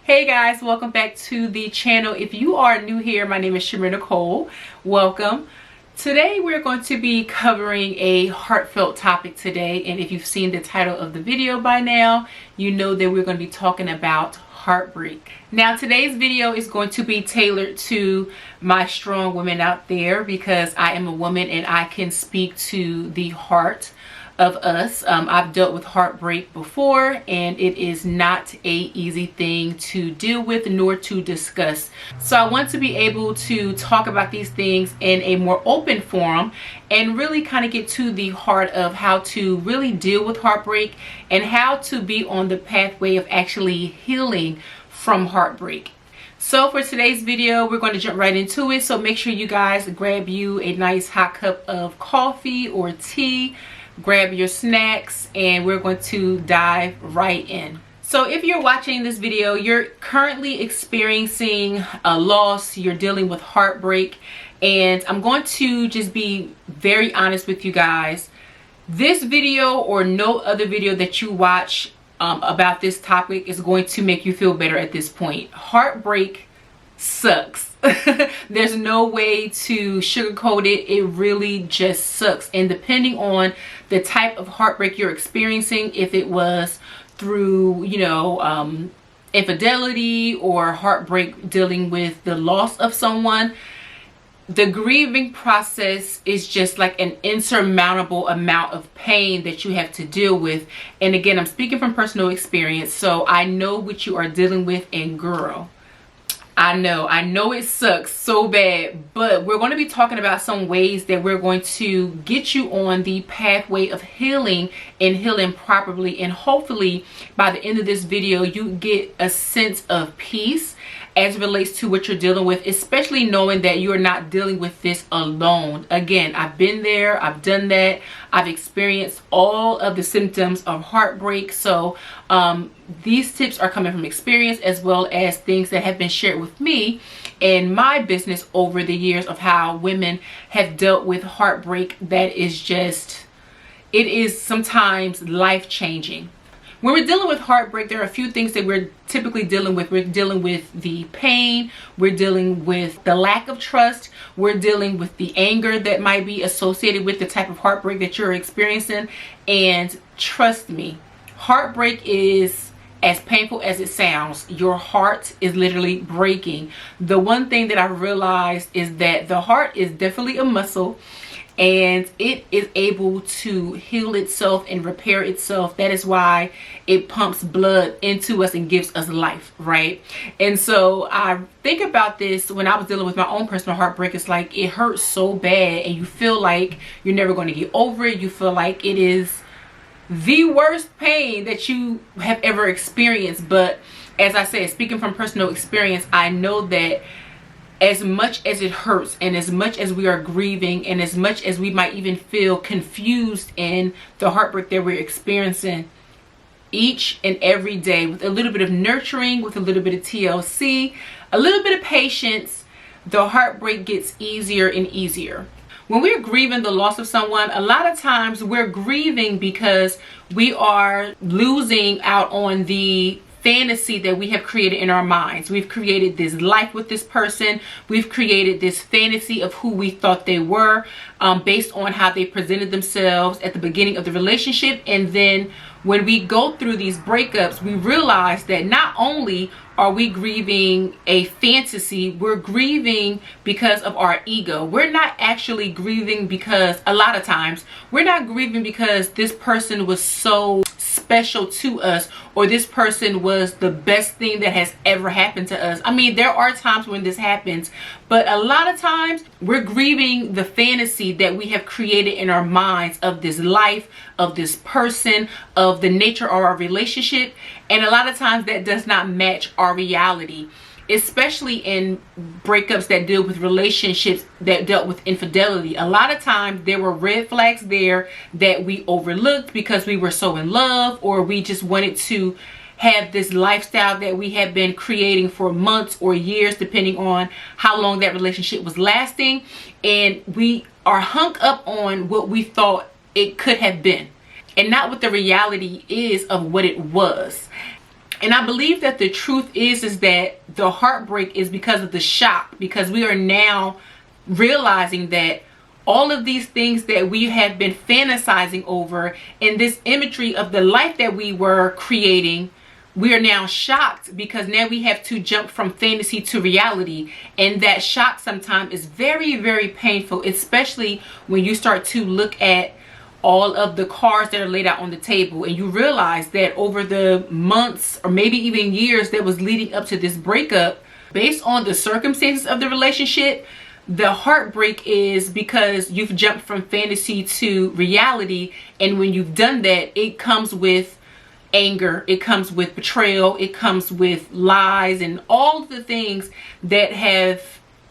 Hey guys, welcome back to the channel. If you are new here, my name is Shimmer Nicole. Welcome. Today we're going to be covering a heartfelt topic today, and if you've seen the title of the video by now, you know that we're going to be talking about heartbreak. Now today's video is going to be tailored to my strong women out there because I am a woman and I can speak to the heart of us. I've dealt with heartbreak before, and it is not a easy thing to deal with nor to discuss. So I want to be able to talk about these things in a more open forum and really kind of get to the heart of how to really deal with heartbreak and how to be on the pathway of actually healing from heartbreak. So for today's video, we're going to jump right into it. So make sure you guys grab you a nice hot cup of coffee or tea, grab your snacks, and we're going to dive right in. So if you're watching this video, you're currently experiencing a loss, you're dealing with heartbreak, and I'm going to just be very honest with you guys. This video or no other video that you watch about this topic is going to make you feel better at this point. Heartbreak sucks. There's no way to sugarcoat it. It really just sucks. And depending on the type of heartbreak you're experiencing, if it was through, infidelity or heartbreak dealing with the loss of someone, the grieving process is just like an insurmountable amount of pain that you have to deal with. And again, I'm speaking from personal experience, so I know what you are dealing with, and girl, I know it sucks so bad, but we're going to be talking about some ways that we're going to get you on the pathway of healing and healing properly. And hopefully by the end of this video, you get a sense of peace as it relates to what you're dealing with, especially knowing that you're not dealing with this alone. Again, I've been there, I've done that, I've experienced all of the symptoms of heartbreak. So these tips are coming from experience as well as things that have been shared with me in my business over the years of how women have dealt with heartbreak that is just, it is sometimes life-changing. When we're dealing with heartbreak, there are a few things that we're typically dealing with. We're dealing with the pain, we're dealing with the lack of trust, we're dealing with the anger that might be associated with the type of heartbreak that you're experiencing. And trust me, heartbreak is as painful as it sounds. Your heart is literally breaking. The one thing that I realized is that the heart is definitely a muscle, and it is able to heal itself and repair itself. That is why it pumps blood into us and gives us life, right? And so I think about this when I was dealing with my own personal heartbreak. It's like it hurts so bad and you feel like you're never going to get over it. You feel like it is the worst pain that you have ever experienced. But as I said, speaking from personal experience, I know that as much as it hurts and as much as we are grieving and as much as we might even feel confused in the heartbreak that we're experiencing, each and every day with a little bit of nurturing, with a little bit of TLC, a little bit of patience, the heartbreak gets easier and easier. When we're grieving the loss of someone, a lot of times we're grieving because we are losing out on the fantasy that we have created in our minds. We've created this life with this person. We've created this fantasy of who we thought they were based on how they presented themselves at the beginning of the relationship. And then when we go through these breakups, we realize that not only are we grieving a fantasy, we're grieving because of our ego. We're not actually grieving because, a lot of times, we're not grieving because this person was so special to us or this person was the best thing that has ever happened to us. I mean, there are times when this happens, but a lot of times we're grieving the fantasy that we have created in our minds of this life, of this person, of the nature of our relationship. And a lot of times that does not match our reality, especially in breakups that deal with relationships that dealt with infidelity. A lot of times there were red flags there that we overlooked because we were so in love, or we just wanted to have this lifestyle that we had been creating for months or years, depending on how long that relationship was lasting. And we are hung up on what we thought it could have been and not what the reality is of what it was. And I believe that the truth is that the heartbreak is because of the shock, because we are now realizing that all of these things that we have been fantasizing over and this imagery of the life that we were creating, we are now shocked because now we have to jump from fantasy to reality. And that shock sometimes is very, very painful, especially when you start to look at all of the cards that are laid out on the table and you realize that over the months or maybe even years that was leading up to this breakup, based on the circumstances of the relationship, the heartbreak is because you've jumped from fantasy to reality. And when you've done that, it comes with anger, it comes with betrayal, it comes with lies and all the things that have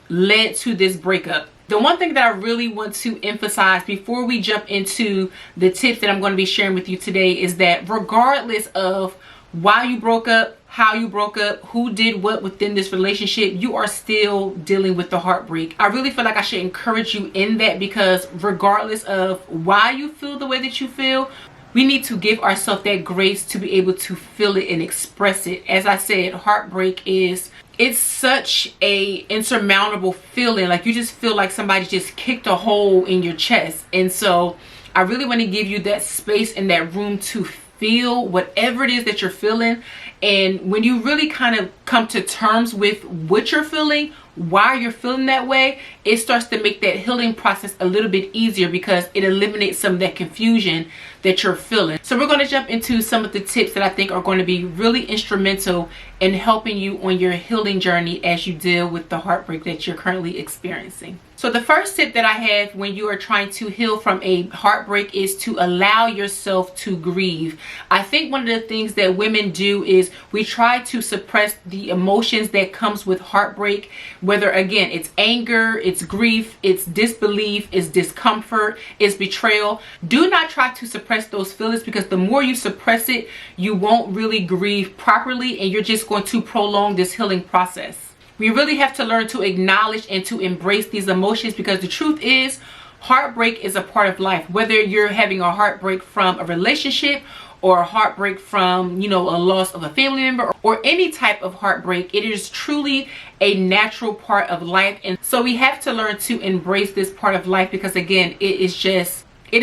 led to this breakup. The one thing that I really want to emphasize before we jump into the tips that I'm going to be sharing with you today is that regardless of why you broke up, how you broke up, who did what within this relationship, you are still dealing with the heartbreak. I really feel like I should encourage you in that, because regardless of why you feel the way that you feel, we need to give ourselves that grace to be able to feel it and express it. As I said, heartbreak it's such a insurmountable feeling. Like you just feel like somebody just kicked a hole in your chest. And so I really want to give you that space and that room to feel whatever it is that you're feeling. And when you really kind of come to terms with what you're feeling, why you're feeling that way, it starts to make that healing process a little bit easier because it eliminates some of that confusion that you're feeling. So we're going to jump into some of the tips that I think are going to be really instrumental in helping you on your healing journey as you deal with the heartbreak that you're currently experiencing. So the first tip that I have when you are trying to heal from a heartbreak is to allow yourself to grieve. I think one of the things that women do is we try to suppress the emotions that comes with heartbreak, whether again it's anger, it's grief, it's disbelief, it's discomfort, it's betrayal. Do not try to suppress those feelings, because the more you suppress it, you won't really grieve properly and you're just going to prolong this healing process. We really have to learn to acknowledge and to embrace these emotions, because the truth is heartbreak is a part of life. Whether you're having a heartbreak from a relationship or a heartbreak from, a loss of a family member or any type of heartbreak, it is truly a natural part of life. And so we have to learn to embrace this part of life, because again, it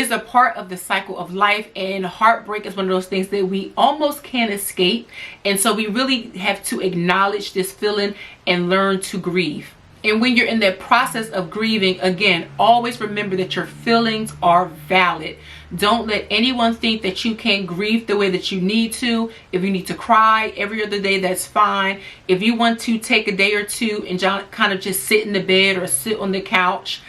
is a part of the cycle of life, and heartbreak is one of those things that we almost can't escape. And so we really have to acknowledge this feeling and learn to grieve. And when you're in that process of grieving, again, always remember that your feelings are valid. Don't let anyone think that you can't grieve the way that you need to. If you need to cry every other day, that's fine. If you want to take a day or two and kind of just sit in the bed or sit on the couch,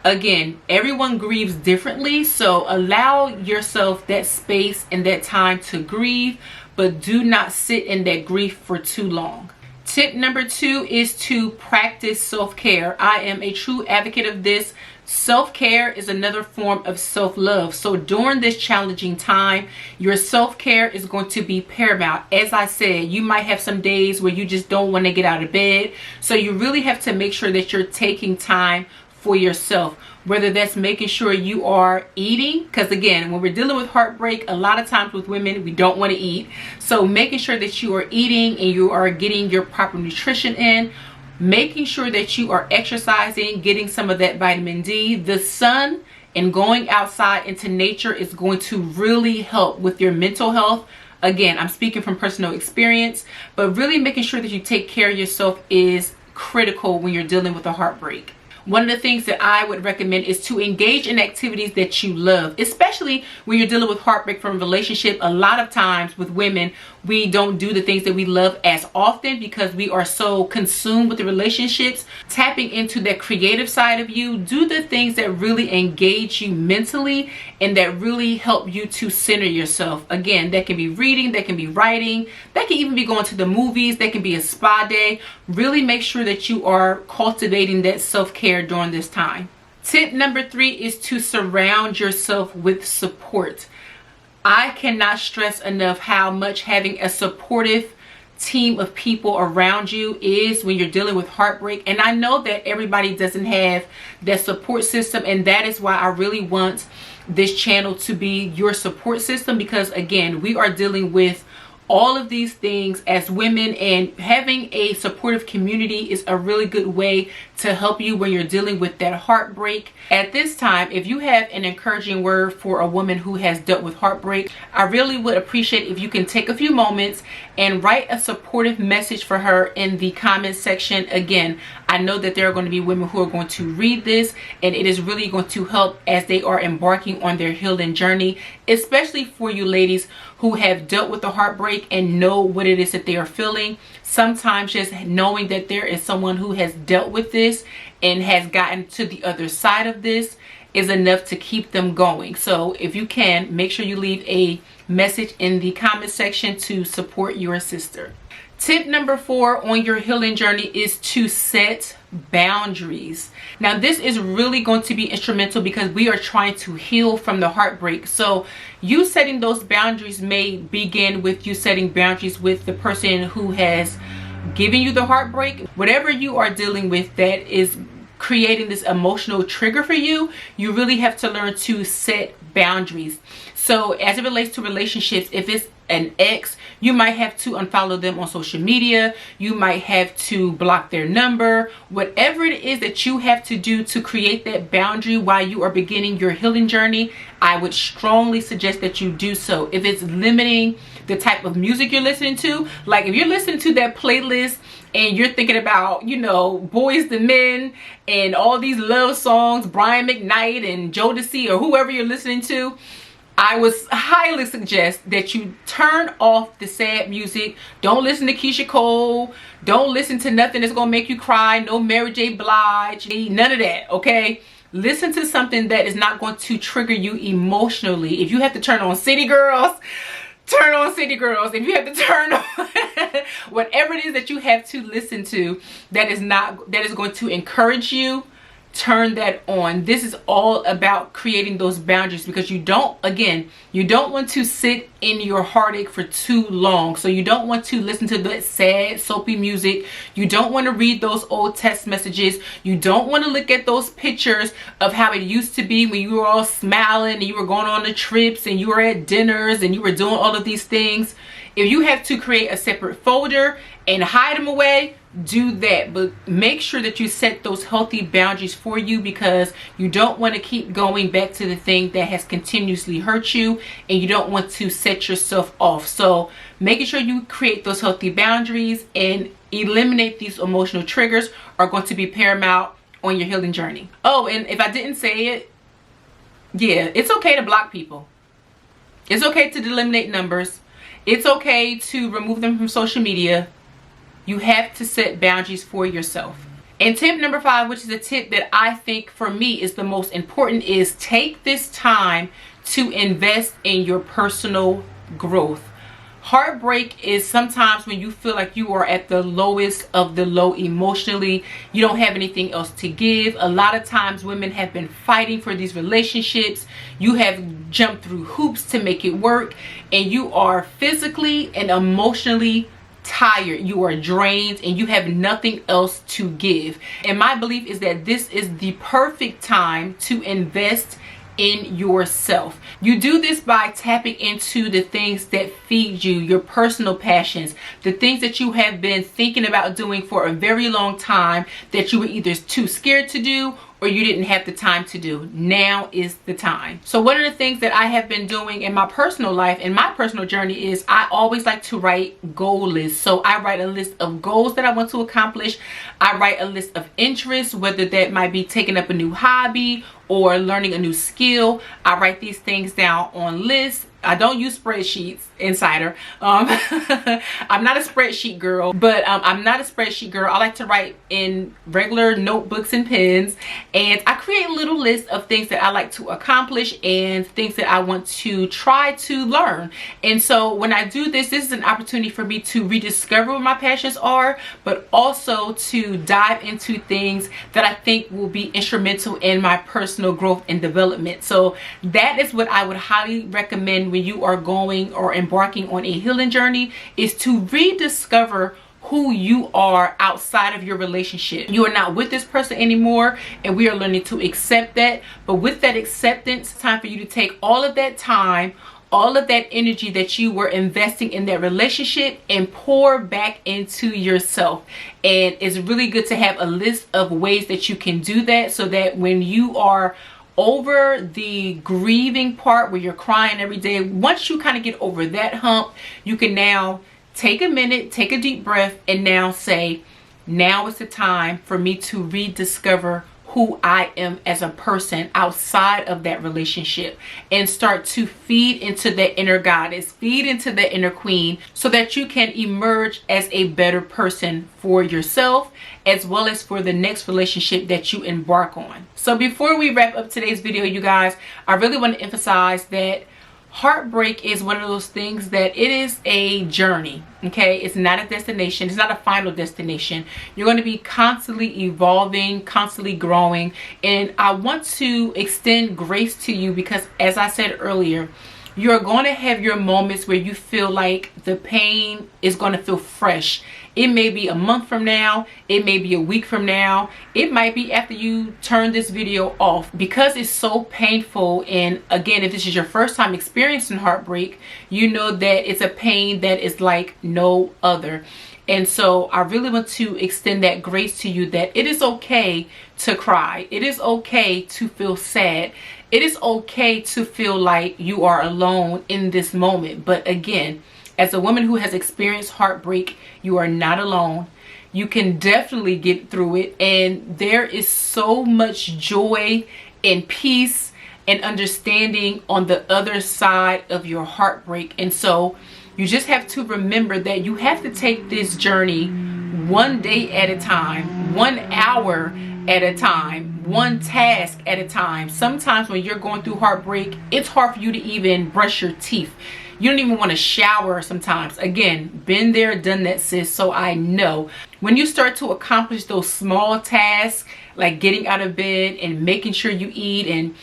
again, everyone grieves differently, so allow yourself that space and that time to grieve, but do not sit in that grief for too long. Tip number 2 is to practice self-care. I am a true advocate of this. Self-care is another form of self-love. So during this challenging time, your self-care is going to be paramount. As I said, you might have some days where you just don't want to get out of bed. So you really have to make sure that you're taking time for yourself, whether that's making sure you are eating, because again, when we're dealing with heartbreak, a lot of times with women, we don't want to eat. So making sure that you are eating and you are getting your proper nutrition in, making sure that you are exercising, getting some of that vitamin D. The sun and going outside into nature is going to really help with your mental health. Again, I'm speaking from personal experience, but really making sure that you take care of yourself is critical when you're dealing with a heartbreak. One of the things that I would recommend is to engage in activities that you love, especially when you're dealing with heartbreak from a relationship. A lot of times with women, we don't do the things that we love as often because we are so consumed with the relationships. Tapping into that creative side of you, do the things that really engage you mentally and that really help you to center yourself. Again, that can be reading, that can be writing, that can even be going to the movies, that can be a spa day. Really make sure that you are cultivating that self-care during this time. Tip number 3 is to surround yourself with support. I cannot stress enough how much having a supportive team of people around you is when you're dealing with heartbreak. And I know that everybody doesn't have that support system, and that is why I really want this channel to be your support system, because again, we are dealing with all of these things as women, and having a supportive community is a really good way to help you when you're dealing with that heartbreak. At this time, if you have an encouraging word for a woman who has dealt with heartbreak, I really would appreciate if you can take a few moments and write a supportive message for her in the comment section. Again, I know that there are going to be women who are going to read this, and it is really going to help as they are embarking on their healing journey, especially for you ladies who have dealt with the heartbreak and know what it is that they are feeling. Sometimes just knowing that there is someone who has dealt with this and has gotten to the other side of this is enough to keep them going. So if you can, make sure you leave a message in the comment section to support your sister. Tip number 4 on your healing journey is to set boundaries. Now, this is really going to be instrumental because we are trying to heal from the heartbreak. So you setting those boundaries may begin with you setting boundaries with the person who has given you the heartbreak. Whatever you are dealing with that is creating this emotional trigger for you, you really have to learn to set boundaries. So as it relates to relationships, if it's an ex, you might have to unfollow them on social media. You might have to block their number. Whatever it is that you have to do to create that boundary while you are beginning your healing journey, I would strongly suggest that you do so. If it's limiting the type of music you're listening to, like if you're listening to that playlist and you're thinking about, you know, Boys to Men and all these love songs, Brian McKnight and Jodeci or whoever you're listening to, I would highly suggest that you turn off the sad music. Don't listen to Keisha Cole. Don't listen to nothing that's going to make you cry. No Mary J. Blige. None of that, okay? Listen to something that is not going to trigger you emotionally. If you have to turn on City Girls, turn on City Girls. If you have to turn on whatever it is that you have to listen to that is going to encourage you, turn that on. This is all about creating those boundaries because you don't want to sit in your heartache for too long. So you don't want to listen to that sad soapy music. You don't want to read those old text messages. You don't want to look at those pictures of how it used to be when you were all smiling and you were going on the trips and you were at dinners and you were doing all of these things. If you have to create a separate folder and hide them away, do that, but make sure that you set those healthy boundaries for you because you don't want to keep going back to the thing that has continuously hurt you, and you don't want to set yourself off. So making sure you create those healthy boundaries and eliminate these emotional triggers are going to be paramount on your healing journey. Oh, and if I didn't say it, yeah, it's okay to block people. It's okay to eliminate numbers. It's okay to remove them from social media. You have to set boundaries for yourself. And tip number 5, which is a tip that I think for me is the most important, is take this time to invest in your personal growth. Heartbreak is sometimes when you feel like you are at the lowest of the low emotionally. You don't have anything else to give. A lot of times women have been fighting for these relationships. You have jumped through hoops to make it work, and you are physically and emotionally tired. You are drained and you have nothing else to give. And my belief is that this is the perfect time to invest in yourself. You do this by tapping into the things that feed you, your personal passions, the things that you have been thinking about doing for a very long time that you were either too scared to do or you didn't have the time to do. Now is the time. So one of the things that I have been doing in my personal life, in my personal journey, is I always like to write goal lists. So I write a list of goals that I want to accomplish. I write a list of interests, whether that might be taking up a new hobby or learning a new skill. I write these things down on lists. I don't use spreadsheets, insider. I'm not a spreadsheet girl, but I like to write in regular notebooks and pens, and I create little lists of things that I like to accomplish and things that I want to try to learn. And so when I do this, this is an opportunity for me to rediscover what my passions are, but also to dive into things that I think will be instrumental in my personal growth and development. So that is what I would highly recommend when you are going or embarking on a healing journey, is to rediscover who you are outside of your relationship. You are not with this person anymore, and we are learning to accept that. But with that acceptance, it's time for you to take all of that time, all of that energy that you were investing in that relationship and pour back into yourself. And it's really good to have a list of ways that you can do that, so that when you are over the grieving part where you're crying every day, once you kind of get over that hump, you can now take a minute, take a deep breath, and now say, now is the time for me to rediscover who I am as a person outside of that relationship, and start to feed into that inner goddess, feed into that inner queen, so that you can emerge as a better person for yourself, as well as for the next relationship that you embark on. So before we wrap up today's video, you guys, I really want to emphasize that heartbreak is one of those things that it is a journey. Okay, it's not a destination, it's not a final destination. You're going to be constantly evolving, constantly growing, and I want to extend grace to you, because as I said earlier, you're going to have your moments where you feel like the pain is going to feel fresh. It may be a month from now, it may be a week from now, it might be after you turn this video off, because it's so painful. And again, if this is your first time experiencing heartbreak, you know that it's a pain that is like no other. And so I really want to extend that grace to you, that it is okay to cry. It is okay to feel sad. It is okay to feel like you are alone in this moment. But again, as a woman who has experienced heartbreak, you are not alone. You can definitely get through it. And there is so much joy and peace and understanding on the other side of your heartbreak. And so you just have to remember that you have to take this journey one day at a time, 1 hour at a time, one task at a time. Sometimes when you're going through heartbreak, it's hard for you to even brush your teeth. You don't even want to shower sometimes. Again, been there, done that, sis. So I know when you start to accomplish those small tasks, like getting out of bed and making sure you eat and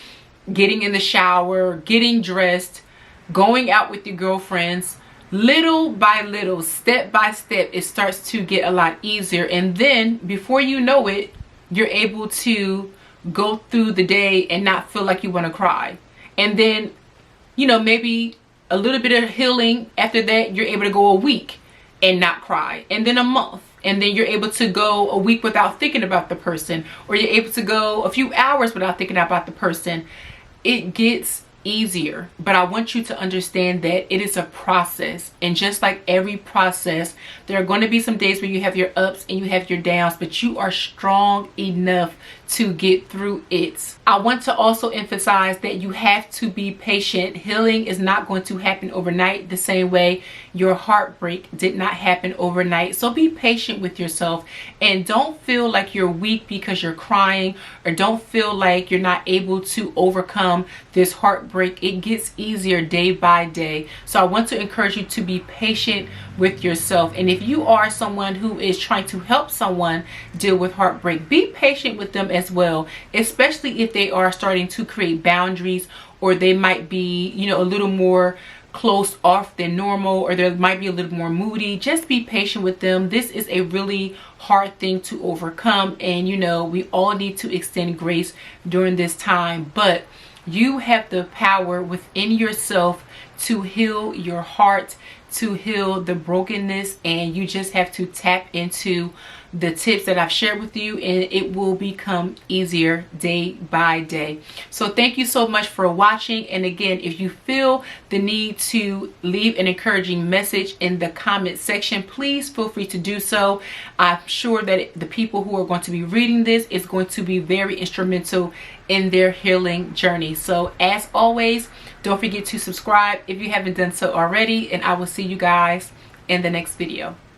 getting in the shower, getting dressed, going out with your girlfriends, little by little, step by step, it starts to get a lot easier. And then before you know it, you're able to go through the day and not feel like you want to cry. And then, you know, maybe a little bit of healing after that, you're able to go a week and not cry, and then a month, and then you're able to go a week without thinking about the person, or you're able to go a few hours without thinking about the person. It gets easier, but I want you to understand that it is a process, and just like every process, there are going to be some days where you have your ups and you have your downs, but you are strong enough to get through it. I want to also emphasize that you have to be patient. Healing is not going to happen overnight, the same way your heartbreak did not happen overnight. So be patient with yourself, and don't feel like you're weak because you're crying, or don't feel like you're not able to overcome this heartbreak. It gets easier day by day. So I want to encourage you to be patient with yourself. And if you are someone who is trying to help someone deal with heartbreak, be patient with them as well, especially if they are starting to create boundaries, or they might be, you know, a little more closed off than normal, or they might be a little more moody. Just be patient with them. This is a really hard thing to overcome, and you know, we all need to extend grace during this time. But you have the power within yourself to heal your heart, to heal the brokenness, and you just have to tap into the tips that I've shared with you, and it will become easier day by day. So thank you so much for watching. And again, if you feel the need to leave an encouraging message in the comment section, please feel free to do so. I'm sure that the people who are going to be reading this is going to be very instrumental in their healing journey. So as always, don't forget to subscribe if you haven't done so already, and I will see you guys in the next video.